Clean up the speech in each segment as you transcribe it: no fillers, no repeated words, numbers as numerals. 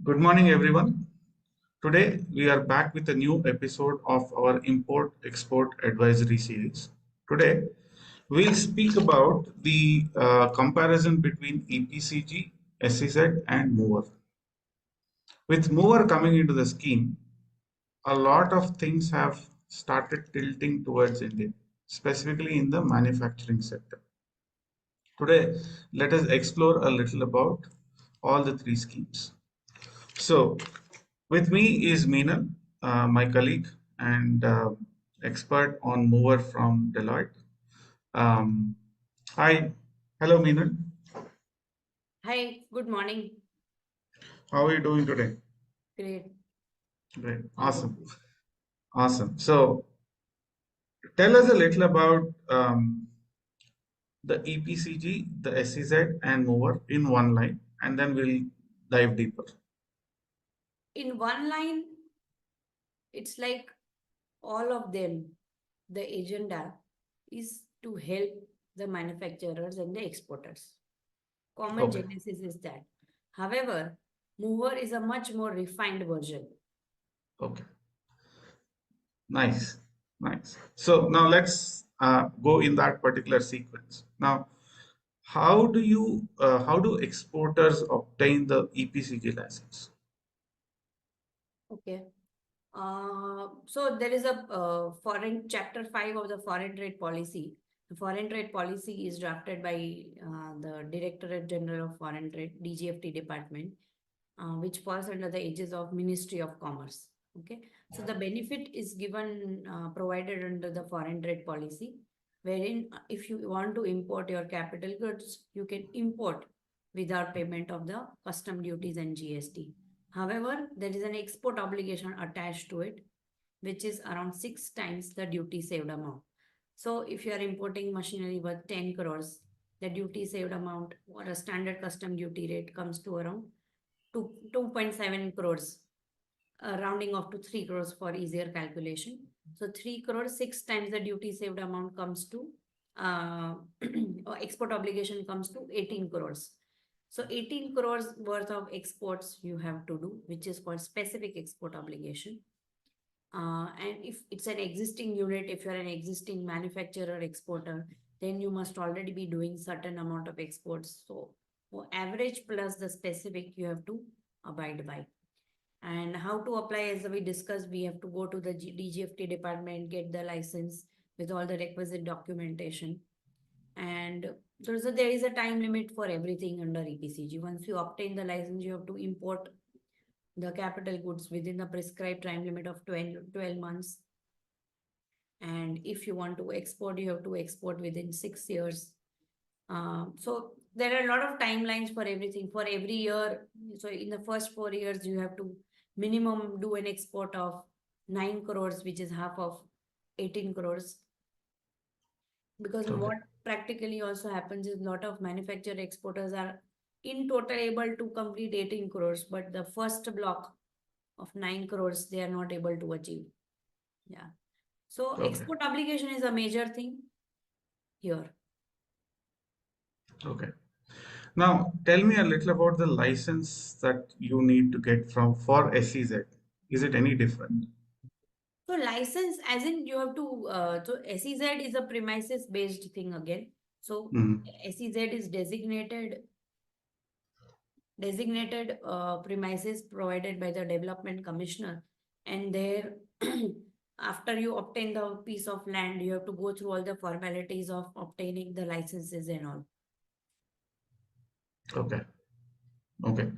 Good morning, everyone. Today, we are back with a new episode of our Import Export Advisory series. Today, we'll speak about the comparison between EPCG, SEZ, and Moowr. With Moowr coming into the scheme, a lot of things have started tilting towards India, specifically in the manufacturing sector. Today, let us explore a little about all the three schemes. So, with me is Meenal, my colleague and expert on Moowr from Deloitte. Um, Hi, hello Meenal. Hi, good morning. How are you doing today? Great. Great, How about awesome, you? awesome. So, tell us a little about the EPCG, the SEZ, and Moowr in one line, and then we'll dive deeper. In one line, it's like all of them, the agenda is to help the manufacturers and the exporters. Common Okay, genesis is that. However, Mover is a much more refined version. okay, nice, nice. So now let's go in that particular sequence. Now, how do exporters obtain the EPCG license? Okay. So there is a foreign chapter 5 of the foreign trade policy. The foreign trade policy is drafted by the Directorate General of Foreign Trade, DGFT department, which falls under the aegis of Ministry of Commerce. Okay, so the benefit is given provided under the foreign trade policy, wherein if you want to import your capital goods, you can import without payment of the custom duties and GST. However, there is an export obligation attached to it, which is around 6 times the duty saved amount. So if you are importing machinery worth 10 crores, the duty saved amount or a standard custom duty rate comes to around 2.7 crores, rounding off to 3 crores for easier calculation. So 3 crores, 6 times the duty saved amount comes to, uh, export obligation comes to 18 crores. So 18 crores worth of exports you have to do, which is called specific export obligation. And if it's an existing unit, if you're an existing manufacturer exporter, then you must already be doing certain amount of exports. So for average plus the specific, you have to abide by. And how to apply, as we discussed, we have to go to the DGFT department, get the license with all the requisite documentation. And there is a time limit for everything under EPCG. Once you obtain the license, you have to import the capital goods within the prescribed time limit of 12 months. And if you want to export, you have to export within 6 years. So there are a lot of timelines for everything for every year. So in the first 4 years, you have to minimum do an export of 9 crores, which is half of 18 crores. Because Okay, what practically also happens is a lot of manufacturer exporters are in total able to complete 18 crores, but the first block of 9 crores they are not able to achieve. Yeah. So okay, export obligation is a major thing here. okay. Now, tell me a little about the license that you need to get from for SEZ. Is it any different? So license, as in you have to, so SEZ is a premises based thing again. So Mhm. SEZ is designated premises provided by the development commissioner, and there after you obtain the piece of land, you have to go through all the formalities of obtaining the licenses and all. Okay, okay,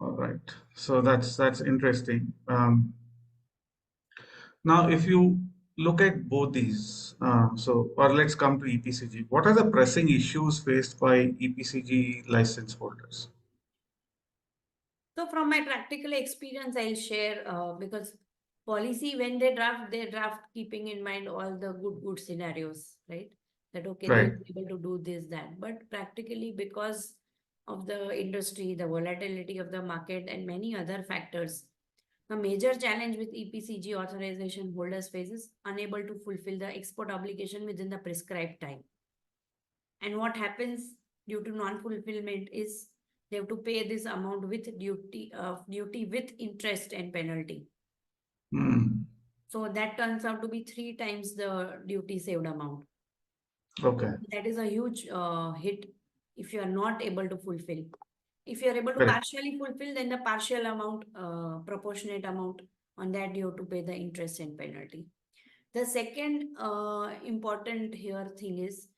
all right. So that's interesting. Now, if you look at both these, or let's come to EPCG. What are the pressing issues faced by EPCG license holders? So from my practical experience, I'll share because policy when they draft keeping in mind all the good scenarios, right? That okay, they Right. will be able to do this, that. But practically because of the industry, the volatility of the market, and many other factors, a major challenge with EPCG authorization holders faces unable to fulfill the export obligation within the prescribed time. And what happens due to non-fulfillment is They have to pay this amount with duty with interest and penalty. Hmm. So that turns out to be 3 times the duty saved amount. Okay. That is a huge hit if you are not able to fulfill. If you are able to Correct. partially fulfill, then the partial amount, proportionate amount, on that you have to pay the interest and penalty. The second important here thing is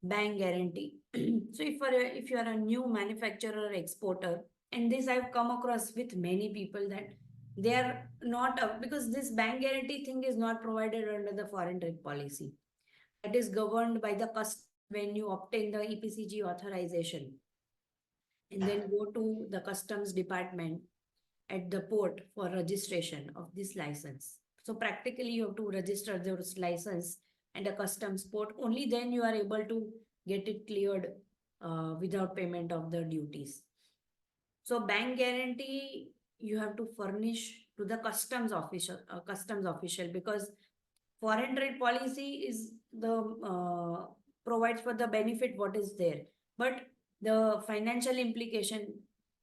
bank guarantee. So if you are a new manufacturer or exporter, and this I've come across with many people that they are not because this bank guarantee thing is not provided under the foreign trade policy. That is governed by the customs when you obtain the EPCG authorization and then go to the customs department at the port for registration of this license. So practically you have to register this license and a customs port. Only then you are able to get it cleared without payment of the duties. So bank guarantee you have to furnish to the customs official, because foreign trade policy is the provides for the benefit what is there, but the financial implication,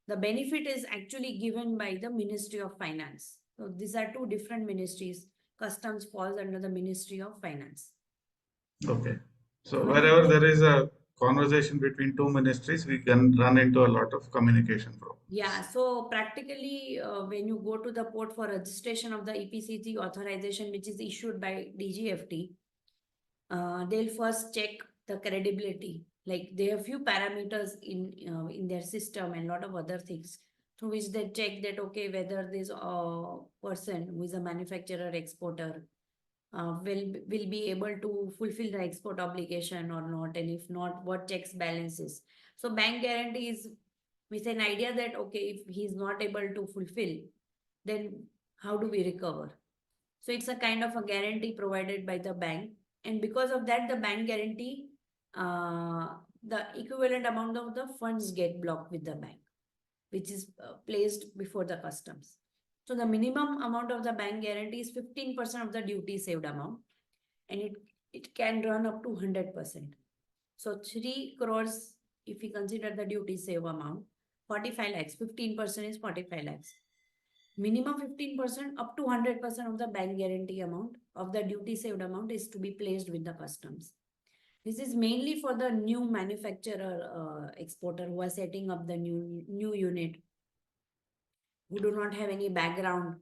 the benefit is actually given by the Ministry of Finance. So these are two different ministries. Customs falls under the Ministry of Finance. Okay. So So when you wherever go, there is a conversation between two ministries, we can run into a lot of communication yeah, problems. so practically when you go to the port for registration of the EPCG authorization, which is issued by DGFT, they'll first check the credibility. Like they have few parameters in their system and a lot of other things through which they check that okay, whether this person who is a manufacturer exporter will be able to fulfill the export obligation or not, and if not, what checks balances. So bank guarantee is with an idea that okay, if he is not able to fulfill, then how do we recover? So it's a kind of a guarantee provided by the bank. And because of that, the bank guarantee, the equivalent amount of the funds get blocked with the bank, which is placed before the customs. So the minimum amount of the bank guarantee is 15% of the duty saved amount, and it can run up to 100%. So 3 crores, if we consider the duty save amount, 45 lakhs, 15% is 45 lakhs. Minimum 15% up to 100% of the bank guarantee amount of the duty saved amount is to be placed with the customs. This is mainly for the new manufacturer exporter who are setting up the new unit, who do not have any background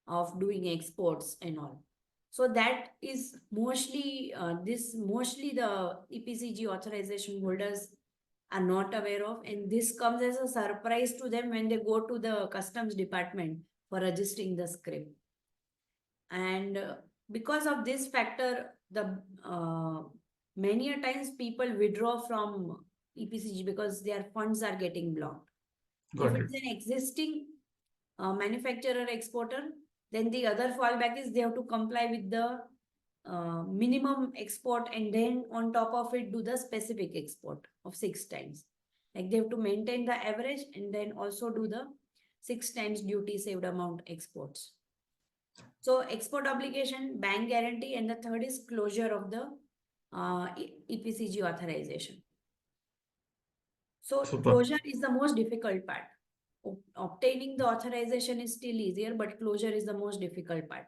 of doing exports and all. So that is mostly mostly the EPCG authorization holders are not aware of, and this comes as a surprise to them when they go to the customs department for registering the script. And because of this factor, the many a times people withdraw from EPCG because their funds are getting blocked. If Got it. it's an existing manufacturer exporter, then the other fallback is they have to comply with the minimum export, and then on top of it do the specific export of 6 times. Like they have to maintain the average and then also do the 6 times duty saved amount exports. So export obligation, bank guarantee, and the third is closure of the EPCG authorization. So Super. closure is the most difficult part. Obtaining the authorization is still easier, but closure is the most difficult part,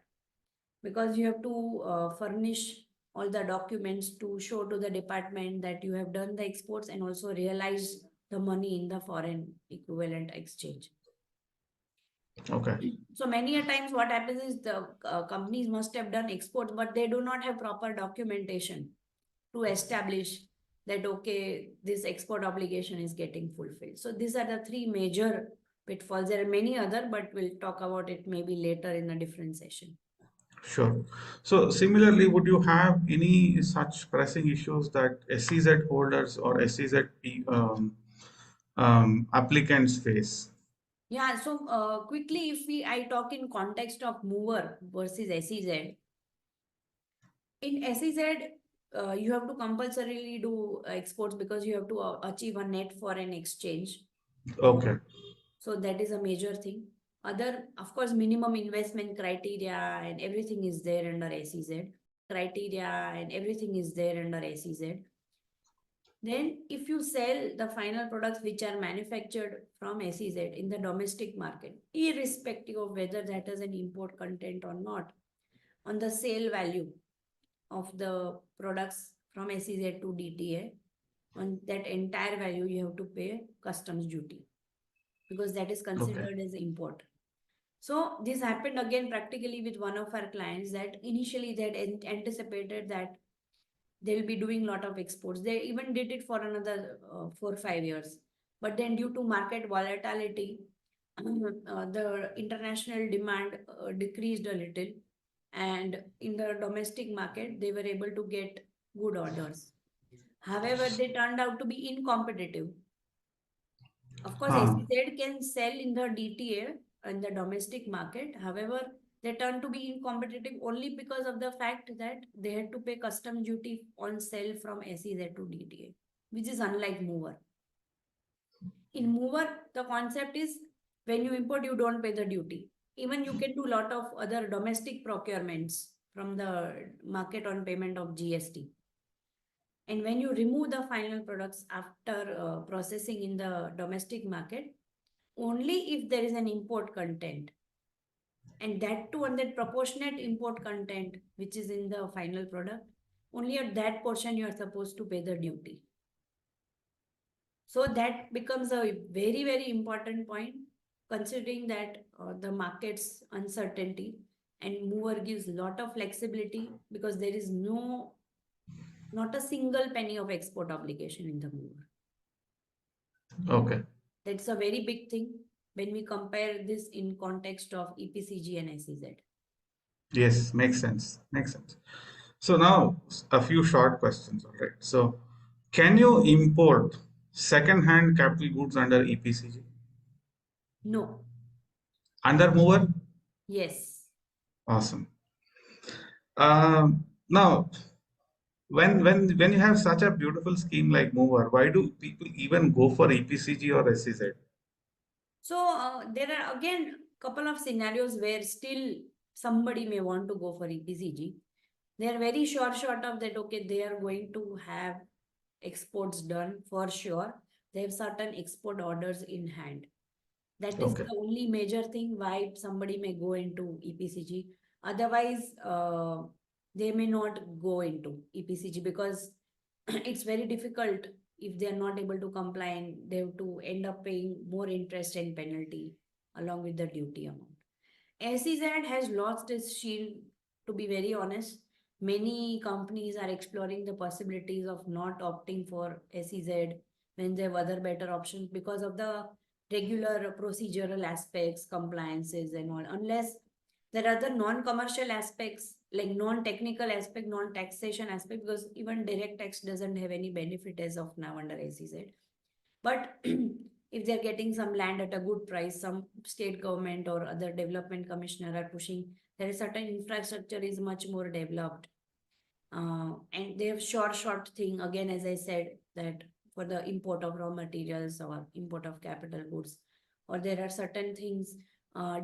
because you have to furnish all the documents to show to the department that you have done the exports and also realize the money in the foreign equivalent exchange. Okay. So many a times what happens is the companies must have done exports, but they do not have proper documentation to establish that okay, this export obligation is getting fulfilled. So these are the three major pitfalls. There are many other, but we'll talk about it maybe later in a different session. Sure. So similarly, would you have any such pressing issues that SEZ holders or SEZ applicants face? Yeah, so quickly, if I talk in context of Moowr versus SEZ, in SEZ, you have to compulsorily do exports because you have to achieve a net foreign exchange. Okay. So that is a major thing. Other, of course, minimum investment criteria and everything is there under SEZ. Criteria and everything is there under SEZ. Then if you sell the final products which are manufactured from SEZ in the domestic market, irrespective of whether that has an import content or not, on the sale value of the products from SEZ to DTA, on that entire value you have to pay customs duty because that is Okay. considered as import. So this happened again practically with one of our clients that initially they had anticipated that they'll be doing a lot of exports. They even did it for another 4 or 5 years. But then due to market volatility, the international demand decreased a little. And in the domestic market, they were able to get good orders. However, they turned out to be incompetitive. Of course, Huh. SEZ can sell in the DTA in the domestic market. However, they turned to be incompetitive only because of the fact that they had to pay custom duty on sale from SEZ to DTA, which is unlike Moowr. In Moowr, the concept is when you import, you don't pay the duty. Even you can do a lot of other domestic procurements from the market on payment of GST. And when you remove the final products after processing in the domestic market, only if there is an import content, and that too on that proportionate import content which is in the final product, only at that portion you are supposed to pay the duty. So that becomes a very, very important point considering that the market's uncertainty, and Moowr gives a lot of flexibility because there is not a single penny of export obligation in the Moowr. Okay. That's a very big thing when we compare this in context of EPCG and SEZ. Yes, makes sense. Makes sense. So now a few short questions. All right. So can you import second-hand capital goods under EPCG? No. Under Mover? Yes. Awesome. Now, when you have such a beautiful scheme like Mover, why do people even go for EPCG or SEZ? So there are again couple of scenarios where still somebody may want to go for EPCG. They are very short of that. Okay, they are going to have exports done for sure. They have certain export orders in hand. That is Okay. the only major thing why somebody may go into EPCG. Otherwise, they may not go into EPCG because it's very difficult if they are not able to comply and they have to end up paying more interest and penalty along with the duty amount. SEZ has lost its shield, to be very honest. Many companies are exploring the possibilities of not opting for SEZ when they have other better options because of the regular procedural aspects, compliances, and all. Unless there are other non-commercial aspects, like non-technical aspect, non-taxation aspect, because even direct tax doesn't have any benefit as of now under SEZ. But if they're getting some land at a good price, some state government or other development commissioner are pushing, there is certain infrastructure is much more developed. And they have short thing, again, as I said, that for the import of raw materials or import of capital goods, or there are certain things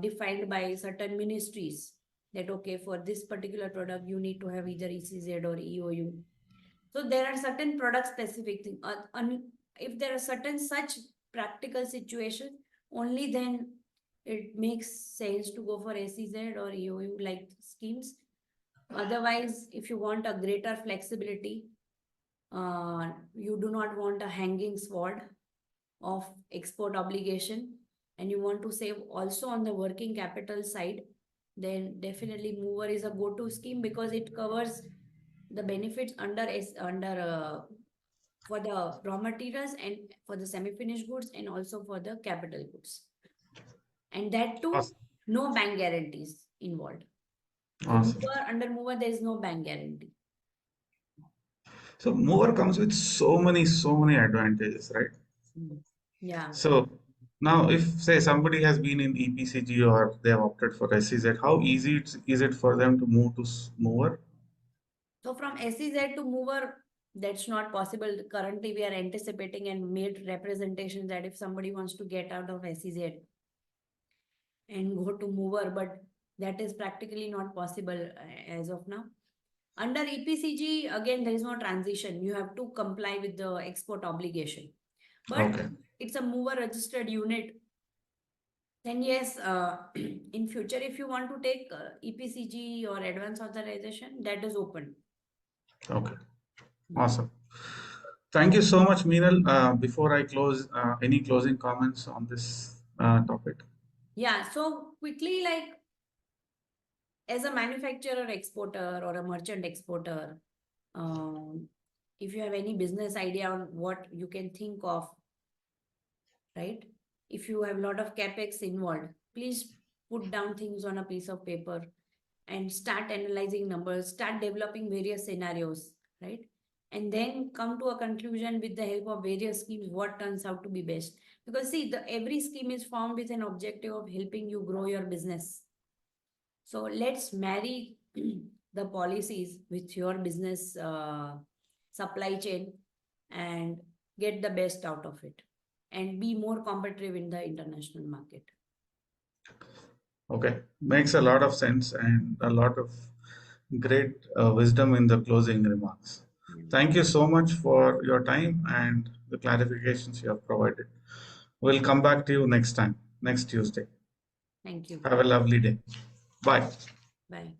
defined by certain ministries that, okay, for this particular product, you need to have either ECZ or EOU. So there are certain product specific things. If there are certain such practical situations, only then it makes sense to go for SEZ or EOU like schemes. Otherwise, if you want a greater flexibility, you do not want a hanging sword of export obligation, and you want to save also on the working capital side, then definitely Moowr is a go-to scheme because it covers the benefits for the raw materials and for the semi-finished goods and also for the capital goods. And that too, Awesome. no bank guarantees involved. So Awesome. Under Moowr, there is no bank guarantee. So Mover comes with so many advantages, right? Mm. Yeah. So now if say somebody has been in EPCG or they have opted for SEZ, how easy is it for them to move to Mover? So from SEZ to Moowr, that's not possible. Currently, we are anticipating and made representation that if somebody wants to get out of SEZ and go to Moowr, but that is practically not possible as of now. Under EPCG, again, there is no transition. You have to comply with the export obligation. But Okay. it's a Moowr registered unit. Then yes, in future, if you want to take EPCG or advance authorization, that is open. Okay. Hmm. Awesome. Thank you so much, Meenal. Before I close, any closing comments on this topic? Yeah, so quickly, like as a manufacturer exporter or a merchant exporter, um, if you have any business idea on what you can think of, right? If you have a lot of capex involved, please put down things on a piece of paper and start analyzing numbers, start developing various scenarios, right? And then come to a conclusion with the help of various schemes, what turns out to be best. Because see, the every scheme is formed with an objective of helping you grow your business. So let's marry the policies with your business supply chain and get the best out of it and be more competitive in the international market. Okay. Makes a lot of sense and a lot of great wisdom in the closing remarks. Yeah. Thank you so much for your time and the clarifications you have provided. We'll come back to you next time, next Tuesday. Thank you. Have a lovely day. Bye. Bye.